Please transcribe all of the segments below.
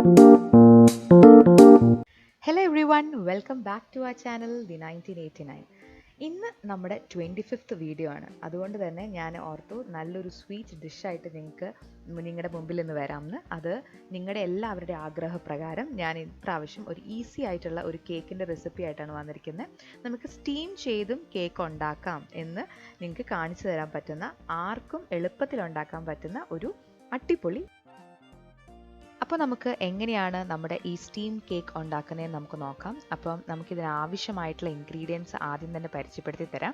Hello everyone, welcome back to our channel the 1989. ഇന്ന് നമ്മുടെ 25th video ആണ്. അതുകൊണ്ട് തന്നെ ഞാൻ ഓർത്തു നല്ലൊരു സ്വീറ്റ് ഡിഷായിട്ട് നിങ്ങളുടെ മുമ്പിൽ നിന്ന് വരാമെന്ന്. അത് നിങ്ങളുടെ എല്ലാവരുടെ ആഗ്രഹപ്രകാരം ഞാൻ ഇപ്രാവശ്യം ഒരു ഈസി ആയിട്ടുള്ള ഒരു കേക്കിൻ്റെ റെസിപ്പി ആയിട്ടാണ് വന്നിരിക്കുന്നത്. നമുക്ക് സ്റ്റീം ചെയ്തും കേക്ക് ഉണ്ടാക്കാം എന്ന് നിങ്ങൾക്ക് കാണിച്ചു തരാൻ പറ്റുന്ന, ആർക്കും എളുപ്പത്തിൽ ഉണ്ടാക്കാൻ പറ്റുന്ന ഒരു അടിപൊളി. അപ്പോൾ നമുക്ക് എങ്ങനെയാണ് നമ്മുടെ ഈ സ്റ്റീം കേക്ക് ഉണ്ടാക്കുന്നതെന്ന് നമുക്ക് നോക്കാം. അപ്പം നമുക്കിതിന് ആവശ്യമായിട്ടുള്ള ഇൻഗ്രീഡിയൻസ് ആദ്യം തന്നെ പരിചയപ്പെടുത്തി തരാം.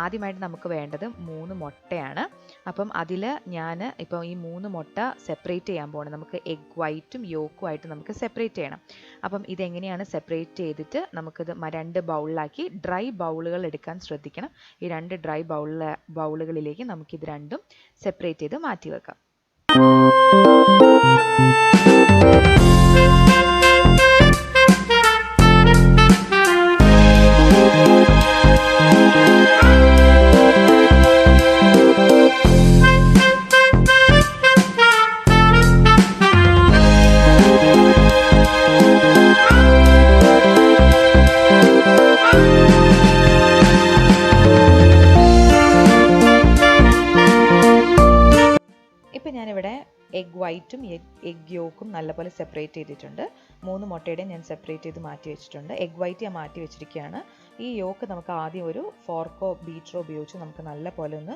ആദ്യമായിട്ട് നമുക്ക് വേണ്ടത് 3 മുട്ടയാണ്. അപ്പം അതിൽ ഞാൻ ഇപ്പോൾ ഈ 3 മുട്ട സെപ്പറേറ്റ് ചെയ്യാൻ പോകണം. നമുക്ക് എഗ് വൈറ്റും യോക്കും ആയിട്ട് നമുക്ക് സെപ്പറേറ്റ് ചെയ്യണം. അപ്പം ഇതെങ്ങനെയാണ് സെപ്പറേറ്റ് ചെയ്തിട്ട് നമുക്കിത് 2 ബൗളിലാക്കി ഡ്രൈ ബൗളുകൾ എടുക്കാൻ ശ്രദ്ധിക്കണം. ഈ 2 ഡ്രൈ ബൗളുകളിലേക്ക് നമുക്കിത് രണ്ടും സെപ്പറേറ്റ് ചെയ്ത് മാറ്റി വെക്കാം. ഇപ്പം ഞാനിവിടെ എഗ് വൈറ്റും എഗ് യോക്കും നല്ലപോലെ സെപ്പറേറ്റ് ചെയ്തിട്ടുണ്ട്. 3 മുട്ടയുടെയും ഞാൻ സെപ്പറേറ്റ് ചെയ്ത് മാറ്റി വെച്ചിട്ടുണ്ട്. എഗ് വൈറ്റ് ഞാൻ മാറ്റി വെച്ചിരിക്കുകയാണ്. ഈ യോക്ക് നമുക്ക് ആദ്യം ഒരു ഫോർക്കോ ബീറ്ററോ ഉപയോഗിച്ച് നമുക്ക് നല്ലപോലെ ഒന്ന്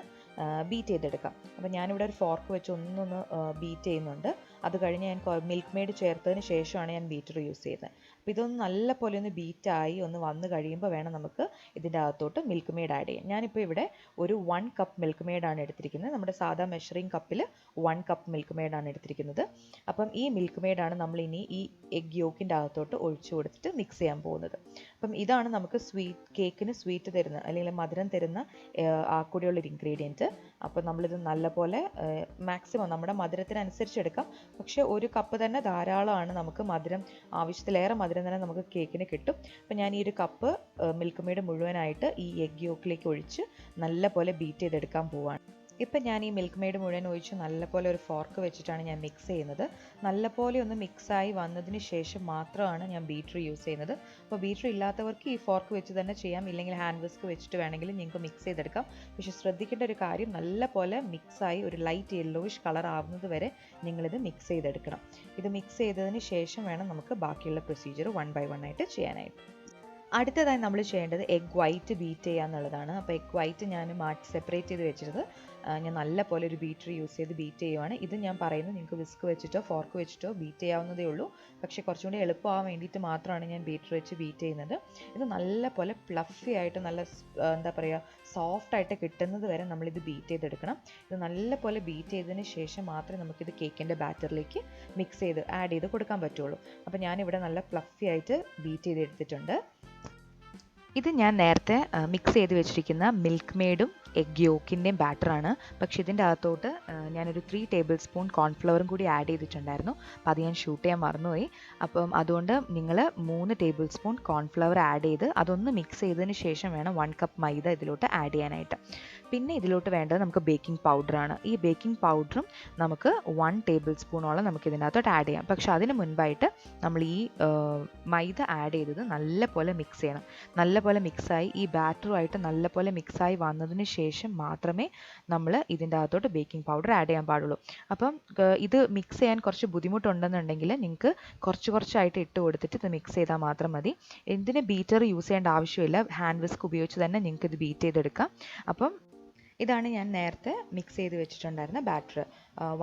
ബീറ്റ് ചെയ്തെടുക്കാം. അപ്പോൾ ഞാനിവിടെ ഒരു ഫോർക്ക് വെച്ച് ഒന്നൊന്ന് ബീറ്റ് ചെയ്യുന്നുണ്ട്. അത് കഴിഞ്ഞ് ഞാൻ മിൽക്ക് മെയ്ഡ് ചേർത്തതിന് ശേഷമാണ് ഞാൻ ബീറ്റർ യൂസ് ചെയ്യുന്നത്. അപ്പോൾ ഇതൊന്ന് നല്ലപോലെ ഒന്ന് ബീറ്റായി ഒന്ന് വന്ന് കഴിയുമ്പോൾ വേണം നമുക്ക് ഇതിൻ്റെ അകത്തോട്ട് മിൽക്ക് മെയ്ഡ് ആഡ് ചെയ്യാം. ഞാനിപ്പോൾ ഇവിടെ ഒരു 1 കപ്പ് മിൽക്ക് മെയ്ഡാണ് എടുത്തിരിക്കുന്നത്. നമ്മുടെ സാധാ മെഷറിംഗ് കപ്പിൽ 1 കപ്പ് മിൽക്ക് മെയ്ഡാണ് എടുത്തിരിക്കുന്നത്. അപ്പം ഈ മിൽക്ക് മെയ്ഡാണ് നമ്മൾ ഇനി ഈ എഗ് യോക്കിൻ്റെ അകത്തോട്ട് ഒഴിച്ചു കൊടുത്തിട്ട് മിക്സ് ചെയ്യാൻ പോകുന്നത്. അപ്പം ഇതാണ് നമുക്ക് കേക്കിന് സ്വീറ്റ് തരുന്ന അല്ലെങ്കിൽ മധുരം തരുന്ന കൂടിയുള്ളൊരു ഇൻഗ്രീഡിയൻറ്റ്. അപ്പോൾ നമ്മളിത് നല്ലപോലെ മാക്സിമം നമ്മുടെ മധുരത്തിനനുസരിച്ച് എടുക്കാം. പക്ഷേ 1 കപ്പ് തന്നെ ധാരാളമാണ്. നമുക്ക് ആവശ്യത്തിലേറെ മധുരം തന്നെ നമുക്ക് കേക്കിന് കിട്ടും. അപ്പോൾ ഞാൻ ഈ 1 കപ്പ് മിൽക്ക് മെയ്ഡ് മുഴുവനായിട്ട് ഈ എഗ് യോക്കിലേക്ക് ഒഴിച്ച് നല്ലപോലെ ബീറ്റ് ചെയ്തെടുക്കാൻ പോവാണ്. ഇപ്പം ഞാൻ ഈ മിൽക്ക് മെയ്ഡ് മുഴുവൻ ഒഴിച്ച് നല്ലപോലെ ഒരു ഫോർക്ക് വെച്ചിട്ടാണ് ഞാൻ മിക്സ് ചെയ്യുന്നത്. നല്ലപോലെ ഒന്ന് മിക്സായി വന്നതിന് ശേഷം മാത്രമാണ് ഞാൻ ബീറ്റർ യൂസ് ചെയ്യുന്നത്. അപ്പോൾ ബീറ്റർ ഇല്ലാത്തവർക്ക് ഈ ഫോർക്ക് വെച്ച് തന്നെ ചെയ്യാം, ഇല്ലെങ്കിൽ ഹാൻഡ് വിസ്ക് വെച്ചിട്ട് വേണമെങ്കിൽ നിങ്ങൾക്ക് മിക്സ് ചെയ്തെടുക്കാം. പക്ഷേ ശ്രദ്ധിക്കേണ്ട ഒരു കാര്യം, നല്ലപോലെ മിക്സായി ഒരു ലൈറ്റ് യെല്ലോയിഷ് കളർ ആവുന്നത് വരെ നിങ്ങളിത് മിക്സ് ചെയ്തെടുക്കണം. ഇത് മിക്സ് ചെയ്തതിന് ശേഷം വേണം നമുക്ക് ബാക്കിയുള്ള പ്രൊസീജിയർ 1 by 1 ആയിട്ട് ചെയ്യാനായിട്ട്. അടുത്തതായി നമ്മൾ ചെയ്യേണ്ടത് എഗ് വൈറ്റ് ബീറ്റ് ചെയ്യുക എന്നുള്ളതാണ്. അപ്പോൾ എഗ് വൈറ്റ് ഞാൻ സെപ്പറേറ്റ് ചെയ്ത് വെച്ചിട്ട് ഞാൻ നല്ലപോലെ ഒരു ബീറ്റർ യൂസ് ചെയ്ത് ബീറ്റ് ചെയ്യുവാണ്. ഇത് ഞാൻ പറയുന്നത് നിങ്ങൾക്ക് വിസ്ക് വെച്ചിട്ടോ ഫോർക്ക് വെച്ചിട്ടോ ബീറ്റ് ചെയ്യാവുന്നതേ ഉള്ളൂ. പക്ഷേ കുറച്ചും കൂടി എളുപ്പമാകാൻ വേണ്ടിയിട്ട് മാത്രമാണ് ഞാൻ ബീറ്റർ വെച്ച് ബീറ്റ് ചെയ്യുന്നത്. ഇത് നല്ലപോലെ ഫ്ലഫി ആയിട്ട് നല്ല എന്താ പറയുക സോഫ്റ്റായിട്ട് കിട്ടുന്നത് വരെ നമ്മളിത് ബീറ്റ് ചെയ്തെടുക്കണം. ഇത് നല്ലപോലെ ബീറ്റ് ചെയ്തതിന് ശേഷം മാത്രമേ നമുക്കിത് കേക്കിൻ്റെ ബാറ്ററിലേക്ക് ആഡ് ചെയ്ത് കൊടുക്കാൻ പറ്റുള്ളൂ. അപ്പോൾ ഞാനിവിടെ നല്ല ഫ്ലഫി ആയിട്ട് ബീറ്റ് ചെയ്തെടുത്തിട്ടുണ്ട്. ഇത് ഞാൻ നേരത്തെ മിക്സ് ചെയ്ത് വെച്ചിരിക്കുന്ന മിൽക്ക് മെയ്ഡും എഗ് യോക്കിൻ്റെയും ബാറ്ററാണ്. പക്ഷേ ഇതിൻ്റെ അകത്തോട്ട് ഞാനൊരു 3 ടേബിൾ സ്പൂൺ കോൺഫ്ലവറും കൂടി ആഡ് ചെയ്തിട്ടുണ്ടായിരുന്നു. അപ്പോൾ അത് ഞാൻ ഷൂട്ട് ചെയ്യാൻ മറന്നുപോയി. അപ്പം അതുകൊണ്ട് നിങ്ങൾ 3 ടേബിൾ സ്പൂൺ കോൺഫ്ലവർ ആഡ് ചെയ്ത് അതൊന്ന് മിക്സ് ചെയ്തതിന് ശേഷം വേണം 1 കപ്പ് മൈദ ഇതിലോട്ട് ആഡ് ചെയ്യാനായിട്ട്. പിന്നെ ഇതിലോട്ട് വേണ്ടത് നമുക്ക് ബേക്കിംഗ് പൗഡറാണ്. ഈ ബേക്കിംഗ് പൗഡറും നമുക്ക് 1 ടേബിൾ സ്പൂണോളം നമുക്ക് ഇതിനകത്തോട്ട് ആഡ് ചെയ്യാം. പക്ഷേ അതിന് മുൻപായിട്ട് നമ്മൾ ഈ മൈദ ആഡ് ചെയ്തത് നല്ലപോലെ മിക്സ് ചെയ്യണം. നല്ലപോലെ മിക്സായി ഈ ബാറ്ററുമായിട്ട് നല്ലപോലെ മിക്സായി വന്നതിന് ശേഷം മാത്രമേ നമ്മൾ ഇതിൻ്റെ അകത്തോട്ട് ബേക്കിംഗ് പൗഡർ ആഡ് ചെയ്യാൻ പാടുള്ളൂ. അപ്പം ഇത് മിക്സ് ചെയ്യാൻ കുറച്ച് ബുദ്ധിമുട്ടുണ്ടെന്നുണ്ടെങ്കിൽ നിങ്ങൾക്ക് കുറച്ചായിട്ട് ഇട്ട് കൊടുത്തിട്ട് ഇത് മിക്സ് ചെയ്താൽ മാത്രം മതി. ഇതിന് ബീറ്റർ യൂസ് ചെയ്യേണ്ട ആവശ്യമില്ല. ഹാൻഡ് വിസ്ക് ഉപയോഗിച്ച് തന്നെ നിങ്ങൾക്ക് ഇത് ബീറ്റ് ചെയ്തെടുക്കാം. അപ്പം ഇതാണ് ഞാൻ നേരത്തെ മിക്സ് ചെയ്ത് വെച്ചിട്ടുണ്ടായിരുന്ന ബാറ്റർ.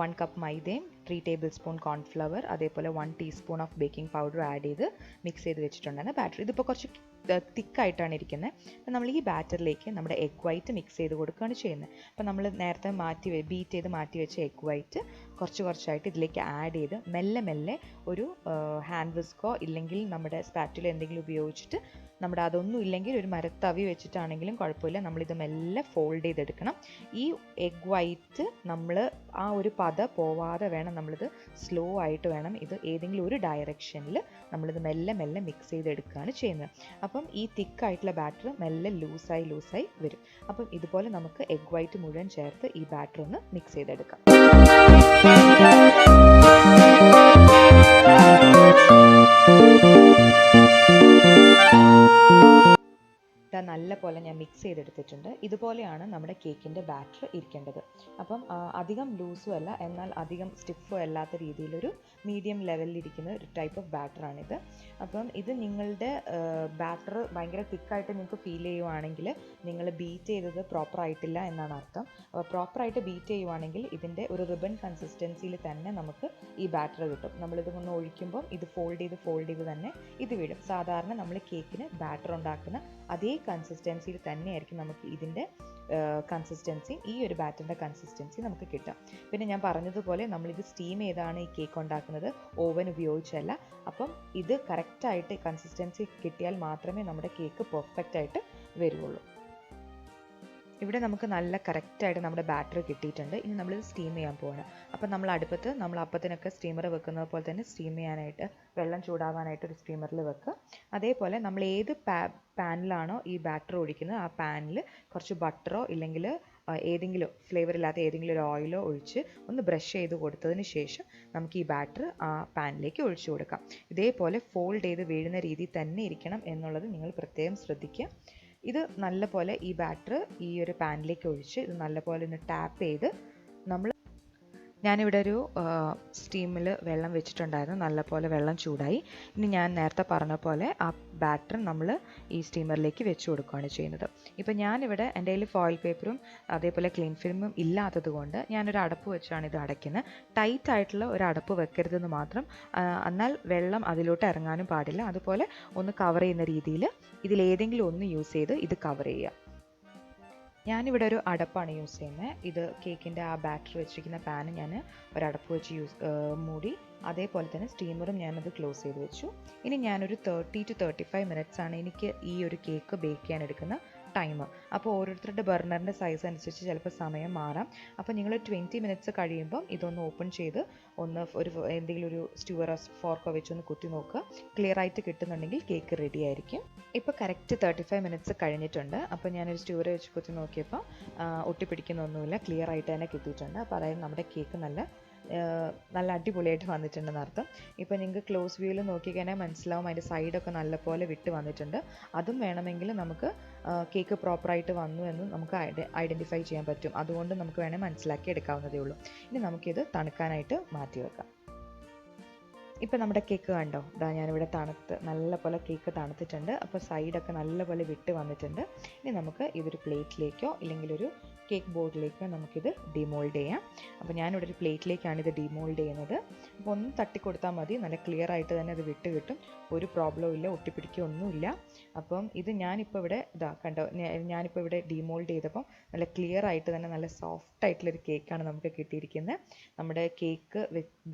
1 കപ്പ് മൈദയും 3 ടേബിൾ സ്പൂൺ കോൺഫ്ലവർ അതേപോലെ 1 teaspoon of baking powder add ചെയ്ത് മിക്സ് ചെയ്ത് വെച്ചിട്ടുണ്ടായിരുന്ന ബാറ്റർ. ഇതിപ്പോൾ കുറച്ച് തിക്കായിട്ടാണ് ഇരിക്കുന്നത്. അപ്പോൾ നമ്മൾ ഈ ബാറ്ററിലേക്ക് നമ്മുടെ എഗ് വൈറ്റ് മിക്സ് ചെയ്ത് കൊടുക്കുകയാണ് ചെയ്യുന്നത്. അപ്പോൾ നമ്മൾ നേരത്തെ ബീറ്റ് ചെയ്ത് മാറ്റി വെച്ച എഗ് വൈറ്റ് കുറച്ചായിട്ട് ഇതിലേക്ക് ആഡ് ചെയ്ത് മെല്ലെ ഒരു ഹാൻഡ് വിസ്കോ ഇല്ലെങ്കിൽ നമ്മുടെ സ്പാറ്റുല എന്തെങ്കിലും ഉപയോഗിച്ചിട്ട് നമ്മുടെ അതൊന്നും ഇല്ലെങ്കിൽ ഒരു മരത്തവി വെച്ചിട്ടാണെങ്കിലും കുഴപ്പമില്ല, നമ്മളിത് മെല്ലെ ഫോൾഡ് ചെയ്തെടുക്കണം. ഈ എഗ് വൈറ്റ് നമ്മൾ ആ ഒരു പത പോവാതെ വേണം നമ്മളിത് സ്ലോ ആയിട്ട് വേണം ഇത് ഏതെങ്കിലും ഒരു ഡയറക്ഷനിൽ നമ്മളിത് മെല്ലെ മിക്സ് ചെയ്തെടുക്കുകയാണ് ചെയ്യുന്നത്. അപ്പം ഈ തിക്കായിട്ടുള്ള ബാറ്റർ മെല്ലെ ലൂസായി വരും. അപ്പം ഇതുപോലെ നമുക്ക് എഗ് വൈറ്റ് മുഴുവൻ ചേർത്ത് ഈ ബാറ്റർ ഒന്ന് മിക്സ് ചെയ്തെടുക്കാം. നല്ലപോലെ ഞാൻ മിക്സ് ചെയ്തെടുത്തിട്ടുണ്ട്. ഇതുപോലെയാണ് നമ്മുടെ കേക്കിൻ്റെ ബാറ്റർ ഇരിക്കേണ്ടത്. അപ്പം അധികം ലൂസും അല്ല, എന്നാൽ അധികം സ്റ്റിഫും അല്ലാത്ത രീതിയിലൊരു മീഡിയം ലെവലിലിരിക്കുന്ന ഒരു ടൈപ്പ് ഓഫ് ബാറ്ററാണിത്. അപ്പം ഇത് നിങ്ങളുടെ ബാറ്റർ ഭയങ്കര തിക്കായിട്ട് നിങ്ങൾക്ക് ഫീൽ ചെയ്യുവാണെങ്കിൽ നിങ്ങൾ ബീറ്റ് ചെയ്തത് പ്രോപ്പറായിട്ടില്ല എന്നാണ് അർത്ഥം. അപ്പോൾ പ്രോപ്പറായിട്ട് ബീറ്റ് ചെയ്യുവാണെങ്കിൽ ഇതിൻ്റെ ഒരു റിബൺ കൺസിസ്റ്റൻസിയിൽ തന്നെ നമുക്ക് ഈ ബാറ്റർ കിട്ടും. നമ്മളിതൊന്ന് ഒഴിക്കുമ്പം ഇത് ഫോൾഡ് ചെയ്ത് തന്നെ ഇത് വീഴും. സാധാരണ നമ്മൾ കേക്കിന് ബാറ്റർ ഉണ്ടാക്കുന്ന അതേ കൺസിസ്റ്റൻസിയിൽ തന്നെയായിരിക്കും നമുക്ക് ഇതിൻ്റെ കൺസിസ്റ്റൻസി, ഈ ഒരു ബാറ്ററിൻ്റെ കൺസിസ്റ്റൻസി നമുക്ക് കിട്ടും. പിന്നെ ഞാൻ പറഞ്ഞതുപോലെ നമ്മളിത് സ്റ്റീം ചെയ്താണ് ഈ കേക്ക് ഉണ്ടാക്കുന്നത്, ഓവൻ ഉപയോഗിച്ചല്ല. അപ്പം ഇത് കറക്റ്റായിട്ട് കൺസിസ്റ്റൻസി കിട്ടിയാൽ മാത്രമേ നമ്മുടെ കേക്ക് പെർഫെക്റ്റ് ആയിട്ട് വരുള്ളൂ. ഇവിടെ നമുക്ക് നല്ല കറക്റ്റായിട്ട് നമ്മുടെ ബാറ്റർ കിട്ടിയിട്ടുണ്ട്. ഇനി നമ്മളിത് സ്റ്റീം ചെയ്യാൻ പോവാണ്. അപ്പം നമ്മൾ അടുപ്പത്ത് നമ്മൾ അപ്പത്തിനൊക്കെ സ്റ്റീമർ വെക്കുന്നത് പോലെ തന്നെ സ്റ്റീം ചെയ്യാനായിട്ട് വെള്ളം ചൂടാവാനായിട്ട് ഒരു സ്റ്റീമറിൽ വെക്കുക. അതേപോലെ നമ്മൾ ഏത് പാനിലാണോ ഈ ബാറ്റർ ഒഴിക്കുന്നത് ആ പാനിൽ കുറച്ച് ബട്ടറോ ഇല്ലെങ്കിൽ ഏതെങ്കിലും ഫ്ലേവർ ഇല്ലാത്ത ഏതെങ്കിലും ഒരു ഓയിലോ ഒഴിച്ച് ഒന്ന് ബ്രഷ് ചെയ്ത് കൊടുത്തതിന് ശേഷം നമുക്ക് ഈ ബാറ്റർ ആ പാനിലേക്ക് ഒഴിച്ചു കൊടുക്കാം. ഇതേപോലെ ഫോൾഡ് ചെയ്ത് വീഴുന്ന രീതിയിൽ തന്നെ ഇരിക്കണം എന്നുള്ളത് നിങ്ങൾ പ്രത്യേകം ശ്രദ്ധിക്കുക. ഇത് നല്ലപോലെ ഈ ബാറ്റർ ഈ ഒരു പാനിലേക്ക് ഒഴിച്ച് ഇത് നല്ലപോലെ ഒന്ന് ടാപ്പ് ചെയ്ത് ഞാനിവിടെ ഒരു സ്റ്റീമിൽ വെള്ളം വെച്ചിട്ടുണ്ടായിരുന്നു. നല്ലപോലെ വെള്ളം ചൂടായി. ഇനി ഞാൻ നേരത്തെ പറഞ്ഞ പോലെ ആ ബാറ്റർ നമ്മൾ ഈ സ്റ്റീമറിലേക്ക് വെച്ച് കൊടുക്കുകയാണ് ചെയ്യുന്നത്. ഇപ്പം ഞാനിവിടെ എൻ്റെ കയ്യിൽ ഫോയിൽ പേപ്പറും അതേപോലെ ക്ലീൻ ഫിലിമും ഇല്ലാത്തത് കൊണ്ട് ഞാനൊരു അടപ്പ് വെച്ചാണ് ഇത് അടയ്ക്കുന്നത്. ടൈറ്റ് ആയിട്ടുള്ള ഒരു അടപ്പ് വെക്കരുതെന്ന് മാത്രം. എന്നാൽ വെള്ളം അതിലോട്ട് ഇറങ്ങാനും പാടില്ല. അതുപോലെ ഒന്ന് കവർ ചെയ്യുന്ന രീതിയിൽ ഇതിലേതെങ്കിലും ഒന്ന് യൂസ് ചെയ്ത് ഇത് കവർ ചെയ്യുക. ഞാനിവിടെ ഒരു അടപ്പാണ് യൂസ് ചെയ്യുന്നത്. ഇത് കേക്കിൻ്റെ ആ ബാറ്റർ വെച്ചിരിക്കുന്ന പാന് ഞാൻ ഒരടപ്പ് വെച്ച് മൂടി, അതേപോലെ തന്നെ സ്റ്റീമറും ഞാനത് ക്ലോസ് ചെയ്ത് വെച്ചു. ഇനി ഞാനൊരു 30 to 35 മിനിറ്റ്സ് ആണ് എനിക്ക് ഈ ഒരു കേക്ക് ബേക്ക് ചെയ്യാൻ എടുക്കുന്ന ടൈം. അപ്പോൾ ഓരോരുത്തരുടെ ബർണറിൻ്റെ സൈസ് അനുസരിച്ച് ചിലപ്പോൾ സമയം മാറാം. അപ്പോൾ നിങ്ങൾ 20 മിനിറ്റ്സ് കഴിയുമ്പം ഇതൊന്ന് ഓപ്പൺ ചെയ്ത് ഒന്ന് എന്തെങ്കിലും ഒരു സ്റ്റ്യൂവറോ ഫോർക്കോ വെച്ചൊന്ന് കുത്തി നോക്കുക. ക്ലിയർ ആയിട്ട് കിട്ടുന്നുണ്ടെങ്കിൽ കേക്ക് റെഡി ആയിരിക്കും. ഇപ്പോൾ കറക്റ്റ് 35 മിനിറ്റ്സ് കഴിഞ്ഞിട്ടുണ്ട്. അപ്പോൾ ഞാനൊരു സ്റ്റ്യൂവർ വെച്ച് കുത്തി നോക്കിയപ്പോൾ ഒട്ടിപ്പിടിക്കുന്നൊന്നുമില്ല, ക്ലിയർ ആയിട്ട് തന്നെ കിട്ടിയിട്ടുണ്ട്. അപ്പോൾ അതായത് നമ്മുടെ കേക്ക് നല്ല അടിപൊളിയായിട്ട് വന്നിട്ടുണ്ടെന്ന് അർത്ഥം. ഇപ്പോൾ നിങ്ങൾക്ക് ക്ലോസ് വ്യൂവിൽ നോക്കിക്കഴിഞ്ഞാൽ മനസ്സിലാവും അതിൻ്റെ സൈഡൊക്കെ നല്ലപോലെ വിട്ട് വന്നിട്ടുണ്ട്. അതും വേണമെങ്കിൽ നമുക്ക് കേക്ക് പ്രോപ്പറായിട്ട് വന്നു എന്ന് നമുക്ക് ഐഡൻറ്റിഫൈ ചെയ്യാൻ പറ്റും. അതുകൊണ്ട് നമുക്ക് വേണേൽ മനസ്സിലാക്കി എടുക്കാവുന്നതേ ഉള്ളൂ. ഇനി നമുക്കിത് തണുക്കാനായിട്ട് മാറ്റി വെക്കാം. ഇപ്പം നമ്മുടെ കേക്ക് കണ്ടോ, ഞാനിവിടെ നല്ലപോലെ കേക്ക് തണുത്തിട്ടുണ്ട്. അപ്പോൾ സൈഡൊക്കെ നല്ലപോലെ വിട്ട് വന്നിട്ടുണ്ട്. ഇനി നമുക്ക് ഇതൊരു പ്ലേറ്റിലേക്കോ ഇല്ലെങ്കിൽ ഒരു കേക്ക് ബോർഡിലേക്കോ നമുക്കിത് ഡിമോൾഡ് ചെയ്യാം. അപ്പോൾ ഞാനിവിടെ ഒരു പ്ലേറ്റിലേക്കാണ് ഇത് ഡിമോൾഡ് ചെയ്യുന്നത്. അപ്പോൾ ഒന്ന് തട്ടിക്കൊടുത്താൽ മതി, നല്ല ക്ലിയർ ആയിട്ട് തന്നെ അത് വിട്ട് കിട്ടും. ഒരു പ്രോബ്ലവും ഇല്ല, ഒട്ടിപ്പിടിക്കുകയൊന്നുമില്ല. അപ്പം ഇത് ഞാനിപ്പോൾ ഇവിടെ കണ്ടോ, ഞാനിപ്പോൾ ഇവിടെ ഡിമോൾഡ് ചെയ്തപ്പം നല്ല ക്ലിയർ ആയിട്ട് തന്നെ നല്ല സോഫ്റ്റ് ആയിട്ടുള്ളൊരു കേക്കാണ് നമുക്ക് കിട്ടിയിരിക്കുന്നത്. നമ്മുടെ കേക്ക്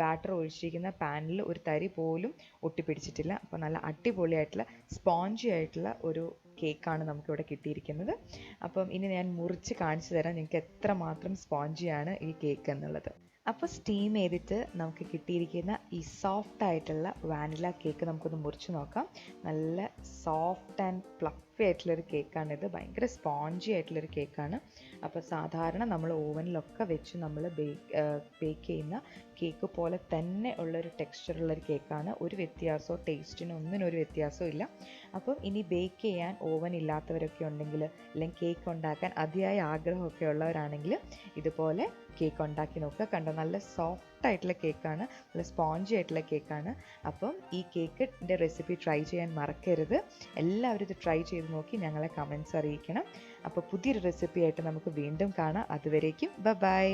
ബാറ്റർ ഒഴിച്ചിരിക്കുന്ന പാനിൽ ഒരു തരി പോലും ഒട്ടിപ്പിടിച്ചിട്ടില്ല. അപ്പോൾ നല്ല അടിപൊളിയായിട്ടുള്ള സ്പോഞ്ചി ആയിട്ടുള്ള ഒരു കേക്കാണ് നമുക്കിവിടെ കിട്ടിയിരിക്കുന്നത്. അപ്പം ഇനി ഞാൻ മുറിച്ച് കാണിച്ചു തരാം നിങ്ങൾക്ക് എത്രമാത്രം സ്പോഞ്ചിയാണ് ഈ കേക്ക് എന്നുള്ളത്. അപ്പോൾ സ്റ്റീം ചെയ്തിട്ട് നമുക്ക് കിട്ടിയിരിക്കുന്ന ഈ സോഫ്റ്റ് ആയിട്ടുള്ള വാനില കേക്ക് നമുക്കൊന്ന് മുറിച്ച് നോക്കാം. നല്ല സോഫ്റ്റ് ആൻഡ് ഫ്ലഫി ആയിട്ടുള്ളൊരു കേക്കാണിത്. ഭയങ്കര സ്പോഞ്ചി ആയിട്ടുള്ളൊരു കേക്കാണ്. അപ്പോൾ സാധാരണ നമ്മൾ ഓവനിലൊക്കെ വെച്ച് നമ്മൾ ബേക്ക് ചെയ്യുന്ന കേക്ക് പോലെ തന്നെ ഉള്ളൊരു ടെക്സ്ചറുള്ളൊരു കേക്കാണ്. ഒരു വ്യത്യാസമോ ടേസ്റ്റിനോ ഒന്നിനും ഒരു വ്യത്യാസവും ഇല്ല. അപ്പം ഇനി ബേക്ക് ചെയ്യാൻ ഓവൻ ഇല്ലാത്തവരൊക്കെ ഉണ്ടെങ്കിൽ അല്ലെങ്കിൽ കേക്ക് ഉണ്ടാക്കാൻ അതിയായ ആഗ്രഹമൊക്കെ ഉള്ളവരാണെങ്കിൽ ഇതുപോലെ കേക്ക് ഉണ്ടാക്കി നോക്കുക. കണ്ടോ, നല്ല സോഫ്റ്റ് ആയിട്ടുള്ള കേക്കാണ്, നല്ല സ്പോഞ്ചി ആയിട്ടുള്ള കേക്കാണ്. അപ്പം ഈ കേക്കിൻ്റെ റെസിപ്പി ട്രൈ ചെയ്യാൻ മറക്കരുത്. എല്ലാവരും ഇത് ട്രൈ ചെയ്ത് നോക്കി ഞങ്ങളെ കമൻറ്റ്സ് അറിയിക്കണം. അപ്പോൾ പുതിയൊരു റെസിപ്പി ആയിട്ട് നമുക്ക് വീണ്ടും കാണാം. അതുവരേക്കും ബൈ.